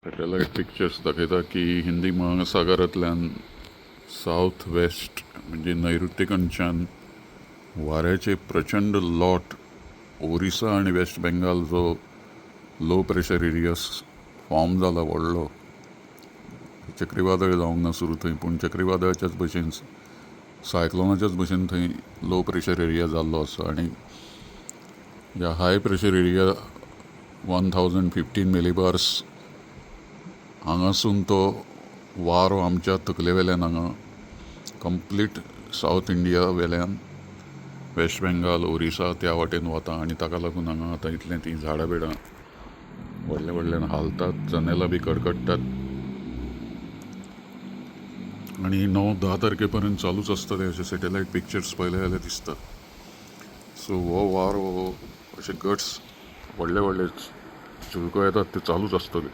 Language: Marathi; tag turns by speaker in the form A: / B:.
A: सॅटेलायट पिक्चर्स दाखयता की हिंदी महासागरांतल्यान सावथ वेस्ट म्हणजे नैऋत्येकडच्यान वाऱ्याचे प्रचंड लॉट ओरिसा आणि वेस्ट बेंगाल जो लो प्रेशर एरियास फॉर्म जाला व्हडलो. चक्रीवादळ जावंक ना सुरू थंय, पूण चक्रीवादळाच्याच भशेन सायक्लोनाच्याच भशेन थंय लो प्रेशर एरिया जाल्लो आसा. आनी ह्या हाय प्रेशर एरिया 1015 मिलीबार्स हांगासून तो वारो आमच्या तकले वेल्यान हांगा कंप्लीट सावथ इंडिया वेल्यान वेस्ट बेंगाल ओरिसा त्या वाटेन वता. आनी ताका लागून हांगा आतां इतलें ती झाडां बिडां व्हडल्या व्हडल्यान हालतात, जनेलां बी कडकडटात. आनी 9-10 तारखे पर्यंत चालूच आसतलें अशें सॅटेलायट पिक्चर्स पळयले जाल्यार दिसता. सो हो वारो अशे गट्स व्हडले व्हडले झुळको येतात ते चालूच आसतले.